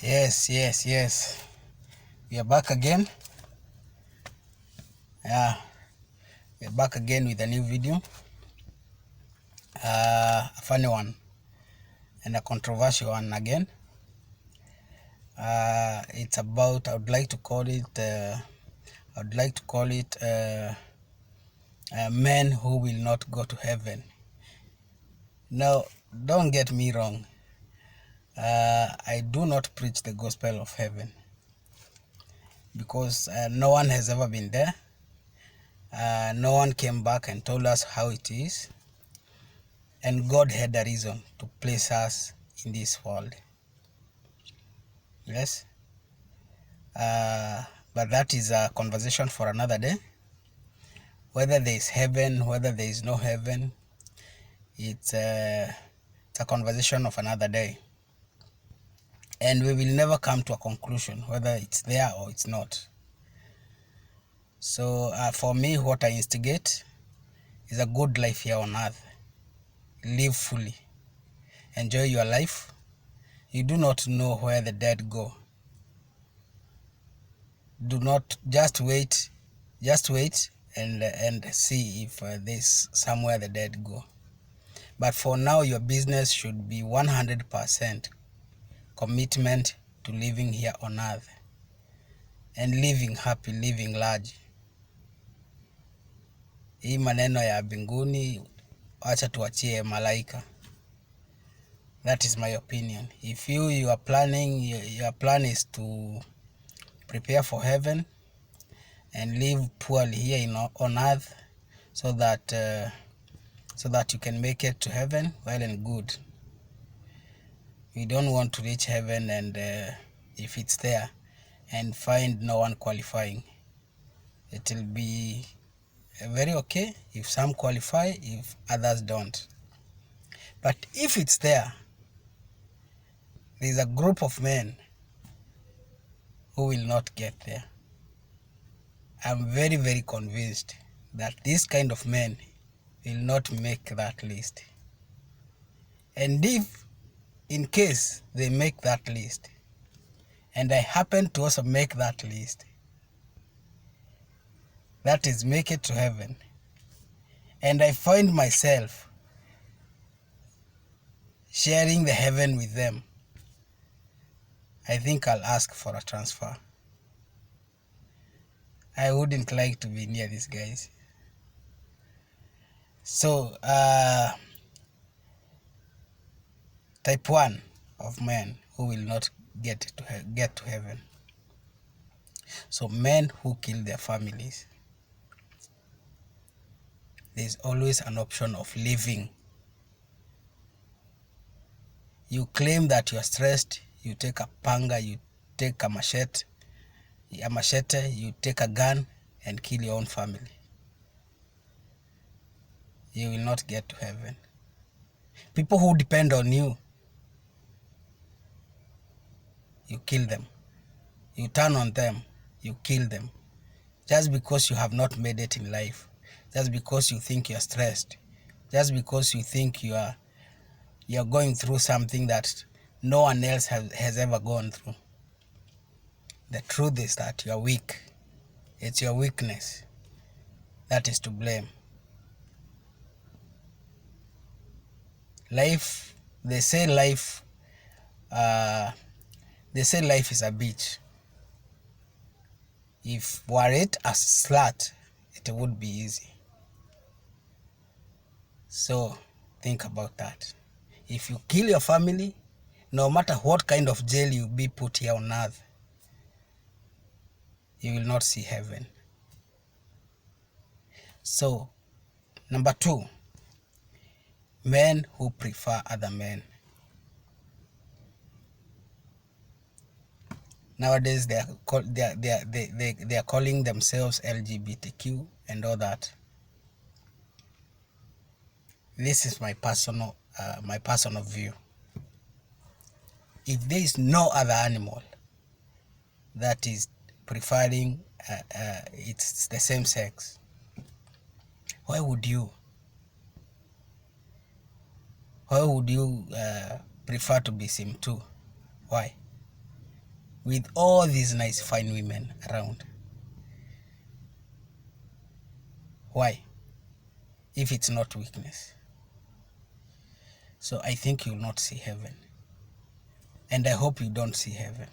Yes. We are back again. Yeah, we're back again with a new video. A funny one and a controversial one again. It's about, I would like to call it men who will not go to heaven. Now, don't get me wrong. I do not preach the gospel of heaven because no one has ever been there. No one came back and told us how it is. And God had a reason to place us in this world. Yes. But that is a conversation for another day. Whether there is heaven, whether there is no heaven, it's a conversation of another day. And we will never come to a conclusion whether it's there or it's not. So for me, what I instigate is a good life here on earth. Live fully. Enjoy your life. You do not know where the dead go. Do not just wait and see if there's somewhere the dead go. But for now, your business should be 100% commitment to living here on earth and living happy, living large. Hii maneno ya binguni acha tuachie malaika. That is my opinion. If your plan is to prepare for heaven and live poorly here on earth so that you can make it to heaven, well and good. We don't want to reach heaven and if it's there and find no one qualifying. It will be very okay if some qualify, if others don't. But if it's there, there's a group of men who will not get there. I'm very convinced that this kind of men will not make that list. And if in case they make that list, and I happen to also make that list, that is, make it to heaven, and I find myself sharing the heaven with them, I think I'll ask for a transfer. I wouldn't like to be near these guys. So, type 1 of men who will not get to heaven. So men who kill their families. There's always an option of living. You claim that you're stressed, you take a panga, you take a machete, you take a gun and kill your own family. You will not get to heaven. People who depend on you, you kill them. You turn on them, you kill them. Just because you have not made it in life. Just because you think you're stressed. Just because you think you're going through something that no one else has ever gone through. The truth is that you're weak. It's your weakness that is to blame. Life, they say life is a beach. If were it a slat, it would be easy. So think about that. If you kill your family, no matter what kind of jail you be put here on earth, you will not see heaven. So, number 2, men who prefer other men. Nowadays they are calling themselves LGBTQ and all that. This is my personal view. If there is no other animal that is preferring it's the same sex, why would you prefer to be sim too? Why? with all these nice fine women around? Why? If it's not weakness. So I think you'll not see heaven. And I hope you don't see heaven.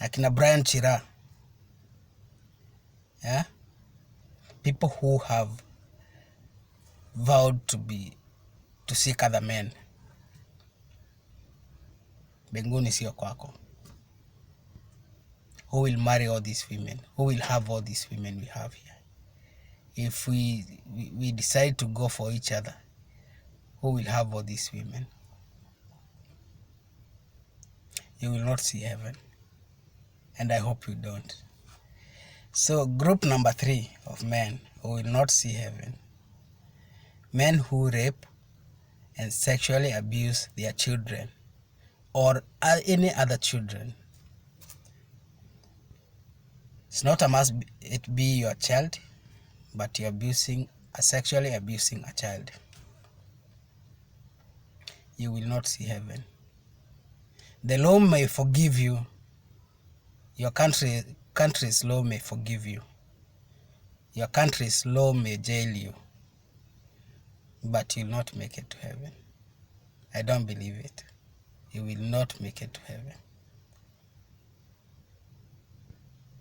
Akina Brian Chira, yeah? People who have vowed to seek other men. Mbinguni sio kwako. Who will marry all these women? Who will have all these women we have here? If we decide to go for each other, who will have all these women? You will not see heaven. And I hope you don't. So group number 3 of men who will not see heaven. Men who rape and sexually abuse their children or any other children. It's not a must it be your child, but you're sexually abusing a child. You will not see heaven. The law may forgive you. Your country's law may forgive you. Your country's law may jail you. But you'll not make it to heaven. I don't believe it. You will not make it to heaven.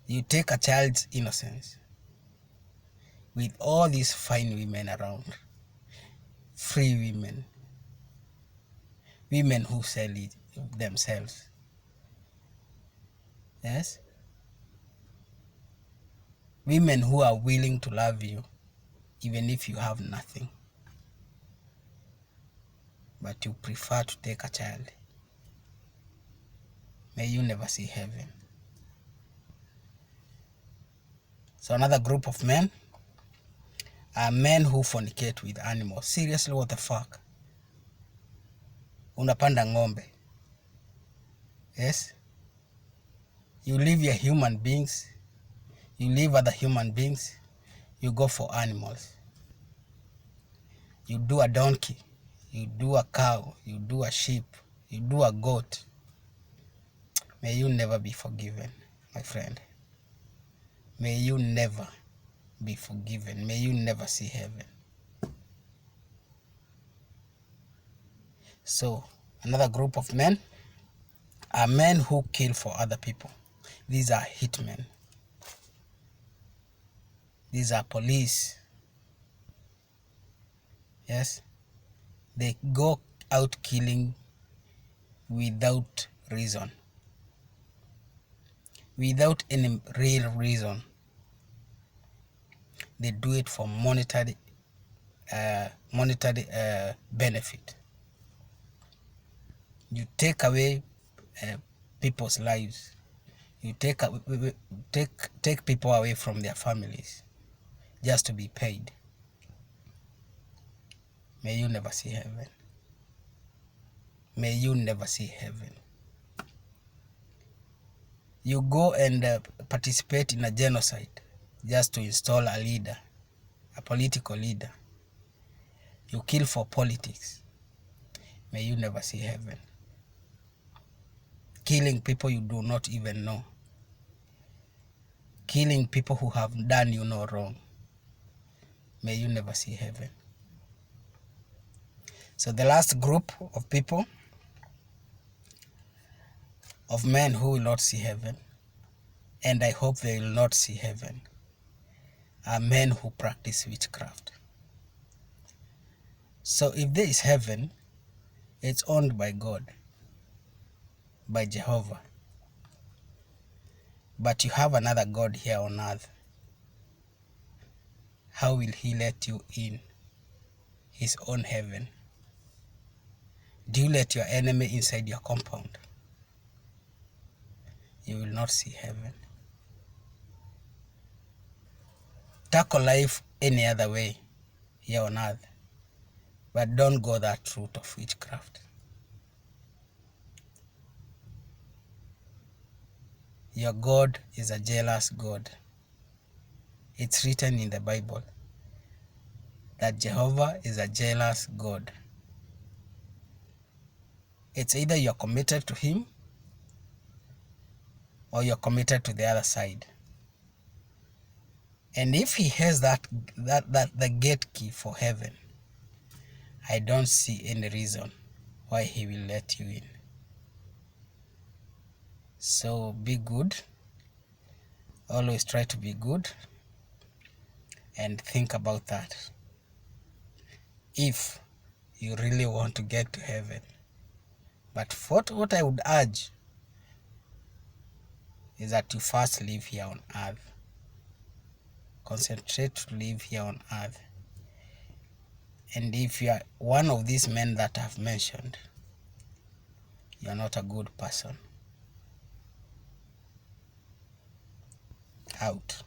You take a child's innocence with all these fine women around, free women, women who sell it themselves. Yes? Women who are willing to love you even if you have nothing. But you prefer to take a child. May you never see heaven. So another group of men are men who fornicate with animals. Seriously, what the fuck? Unapanda ng'ombe. Yes? You leave your human beings. You leave other human beings. You go for animals. You do a donkey. You do a cow. You do a sheep. You do a goat. May you never be forgiven, my friend. May you never be forgiven. May you never see heaven. So, another group of men are men who kill for other people. These are hitmen. These are police. Yes? They go out killing without reason. Without any real reason. They do it for monetary benefit. You take away people's lives. You take people away from their families just to be paid. May you never see heaven. May you never see heaven. You go and participate in a genocide just to install a leader, a political leader. You kill for politics. May you never see heaven. Killing people you do not even know. Killing people who have done you no wrong. May you never see heaven. So the last group of people, of men who will not see heaven, and I hope they will not see heaven, are men who practice witchcraft. So if there is heaven, it's owned by God, by Jehovah. But you have another God here on earth. How will he let you in his own heaven? Do you let your enemy inside your compound? You will not see heaven. Tackle life any other way here on earth, but don't go that route of witchcraft. Your God is a jealous God. It's written in the Bible that Jehovah is a jealous God. It's either you're committed to him or you're committed to the other side. And if he has that the gate key for heaven, I don't see any reason why he will let you in. So be good. Always try to be good and think about that. If you really want to get to heaven. But what I would urge is that you first live here on earth. Concentrate to live here on earth. And if you are one of these men that I've mentioned, you are not a good person. Out.